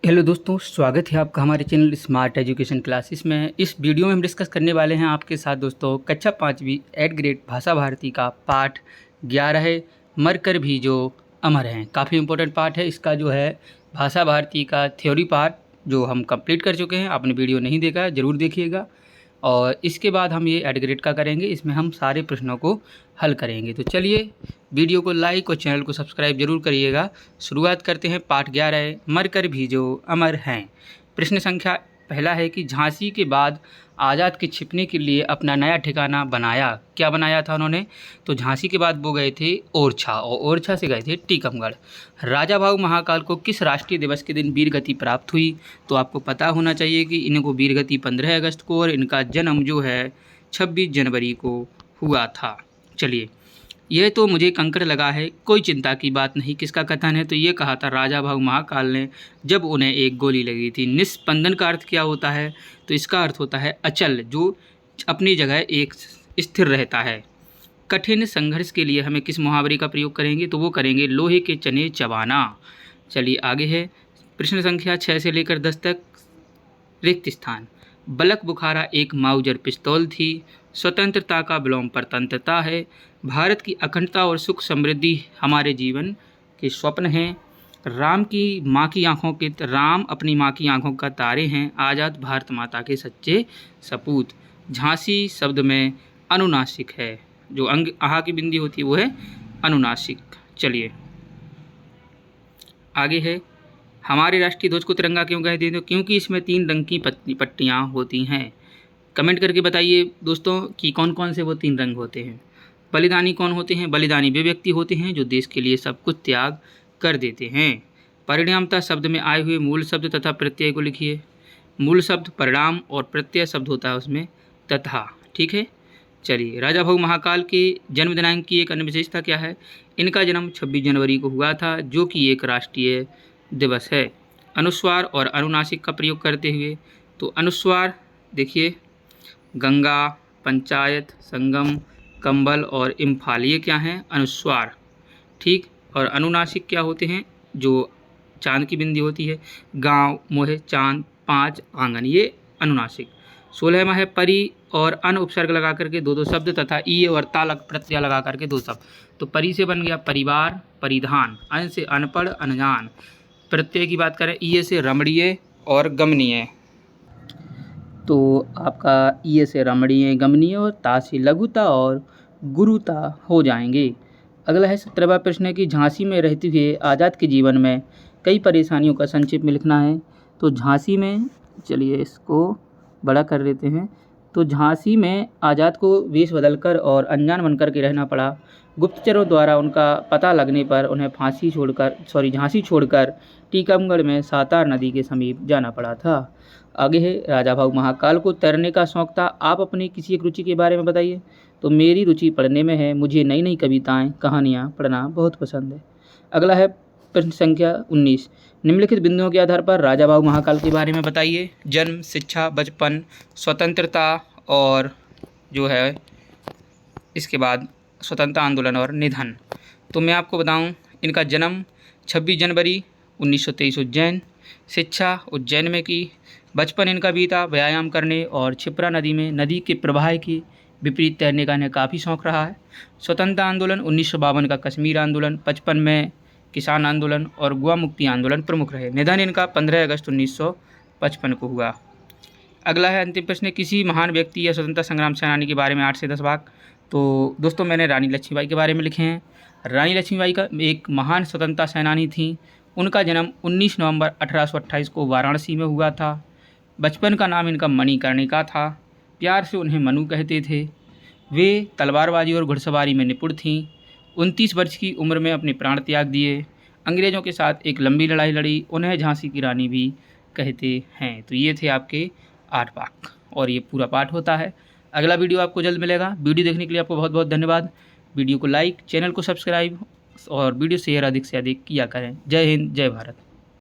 Hello दोस्तों, स्वागत है आपका हमारे चैनल स्मार्ट एजुकेशन क्लासेस में। इस वीडियो में हम डिस्कस करने वाले हैं आपके साथ दोस्तों कक्षा 5वीं 8 ग्रेड भाषा भारती का पाठ 11 है, मर कर भी जो अमर हैं। काफ़ी इंपॉर्टेंट पार्ट है इसका, जो है भाषा भारती का थ्योरी पार्ट जो हम कंप्लीट कर चुके हैं। आपने वीडियो नहीं देखा है ज़रूर देखिएगा। और इसके बाद हम ये 8 ग्रेड का करेंगे, इसमें हम सारे प्रश्नों को हल करेंगे। तो चलिए वीडियो को लाइक और चैनल को सब्सक्राइब जरूर करिएगा। शुरुआत करते हैं। पाठ 11 है, मर कर भी जो अमर हैं। प्रश्न संख्या पहला है कि झांसी के बाद आज़ाद के छिपने के लिए अपना नया ठिकाना बनाया। क्या बनाया था उन्होंने? तो झांसी के बाद वो गए थे ओरछा, और ओरछा से गए थे टीकमगढ़। राजा भाऊ महाकाल को किस राष्ट्रीय दिवस के दिन वीर गति प्राप्त हुई? तो आपको पता होना चाहिए कि इनको वीर गति 15 अगस्त को, और इनका जन्म जो है 26 जनवरी को हुआ था। चलिए, यह तो मुझे कंकड़ लगा है, कोई चिंता की बात नहीं। किसका कथन है? तो ये कहा था राजा भाऊ महाकाल ने जब उन्हें एक गोली लगी थी। निस्पंदन का अर्थ क्या होता है? तो इसका अर्थ होता है अचल, जो अपनी जगह एक स्थिर रहता है। कठिन संघर्ष के लिए हमें किस मुहावरे का प्रयोग करेंगे? तो वो करेंगे लोहे के चने चबाना। चलिए आगे है। प्रश्न संख्या 6 से लेकर 10 तक। रिक्त स्थान। बलक बुखारा एक माउजर पिस्तौल थी। स्वतंत्रता का विलोम परतंत्रता है। भारत की अखंडता और सुख समृद्धि हमारे जीवन के स्वप्न हैं। राम अपनी माँ की आंखों का तारे हैं। आज़ाद भारत माता के सच्चे सपूत। झांसी शब्द में अनुनासिक है, जो अंग आहा की बिंदी होती है वो है अनुनासिक। चलिए आगे है। हमारे राष्ट्रीय ध्वज को तिरंगा क्यों कहते हैं? तो क्योंकि इसमें 3 रंग की पट्टियाँ होती हैं। कमेंट करके बताइए दोस्तों कि कौन कौन से वो 3 रंग होते हैं। बलिदानी कौन होते हैं? बलिदानी वे व्यक्ति होते हैं जो देश के लिए सब कुछ त्याग कर देते हैं। परिणामता शब्द में आए हुए मूल शब्द तथा प्रत्यय को लिखिए। मूल शब्द परिणाम और प्रत्यय शब्द होता है उसमें तथा। ठीक है। चलिए, राजा भाऊ महाकाल के जन्म दिनांक की एक अन्य विशेषता क्या है? इनका जन्म 26 जनवरी को हुआ था, जो कि एक राष्ट्रीय दिवस है। अनुस्वार और अनुनासिक का प्रयोग करते हुए, तो अनुस्वार देखिए गंगा, पंचायत, संगम, कंबल और इम्फाल, ये क्या हैं? अनुस्वार। ठीक। और अनुनासिक क्या होते हैं? जो चांद की बिंदी होती है, गांव, मोहे, चांद, 5 आंगन, ये अनुनासिक। 16वां है परि और अन उपसर्ग लगा करके 2 शब्द तथा ई और तालक प्रत्यय लगा करके 2 शब्द। तो परि से बन गया परिवार, परिधान। अन से अनपढ़, अनजान। प्रत्यय की बात करें, ई से रमणीय और गमनीय। तो आपका ई से रमणीय, गमनीय और ता से लघुता और गुरुता हो जाएंगे। अगला है 17वां प्रश्न है कि झांसी में रहते हुए आज़ाद के जीवन में कई परेशानियों का संक्षेप में लिखना है। तो झांसी में, चलिए इसको बड़ा कर लेते हैं। तो झांसी में आज़ाद को वेश बदलकर और अनजान बनकर के रहना पड़ा। गुप्तचरों द्वारा उनका पता लगने पर उन्हें झांसी छोड़कर टीकमगढ़ में सातार नदी के समीप जाना पड़ा था। आगे है, राजा भाऊ महाकाल को तैरने का शौक था। आप अपनी किसी एक रुचि के बारे में बताइए। तो मेरी रुचि पढ़ने में है, मुझे नई नई कविताएं, कहानियां पढ़ना बहुत पसंद है। अगला है प्रश्न संख्या 19। निम्नलिखित बिंदुओं के आधार पर राजा भाऊ महाकाल के बारे में बताइए। जन्म, शिक्षा, बचपन, स्वतंत्रता और जो है इसके बाद स्वतंत्रता आंदोलन और निधन। तो मैं आपको बताऊं, इनका जन्म 26 जनवरी 1923 उज्जैन। शिक्षा उज्जैन में की। बचपन इनका बीता व्यायाम करने और क्षिप्रा नदी में नदी के प्रवाह की विपरीत तैरने का इन्हें काफ़ी शौक़ रहा है। स्वतंत्रता आंदोलन 1952 का कश्मीर आंदोलन, 55 में किसान आंदोलन और गोवा मुक्ति आंदोलन प्रमुख रहे। निधन इनका 15 अगस्त 1955 को हुआ। अगला है अंतिम प्रश्न, किसी महान व्यक्ति या स्वतंत्रता संग्राम सेनानी के बारे में 8 से 10 वाक्य। तो दोस्तों मैंने रानी लक्ष्मीबाई के बारे में लिखे हैं। रानी लक्ष्मीबाई का एक महान स्वतंत्रता सेनानी थी। उनका जन्म 19 नवंबर 1828 को वाराणसी में हुआ था। बचपन का नाम इनका मणिकर्णिका था। प्यार से उन्हें मनु कहते थे। वे तलवारबाजी और घुड़सवारी में निपुण थीं। 29 वर्ष की उम्र में अपने प्राण त्याग दिए। अंग्रेज़ों के साथ एक लंबी लड़ाई लड़ी। उन्हें झांसी की रानी भी कहते हैं। तो ये थे आपके 8 वाक्य और ये पूरा पाठ होता है। अगला वीडियो आपको जल्द मिलेगा। वीडियो देखने के लिए आपको बहुत बहुत धन्यवाद। वीडियो को लाइक, चैनल को सब्सक्राइब और वीडियो शेयर अधिक से अधिक किया करें। जय हिंद, जय भारत।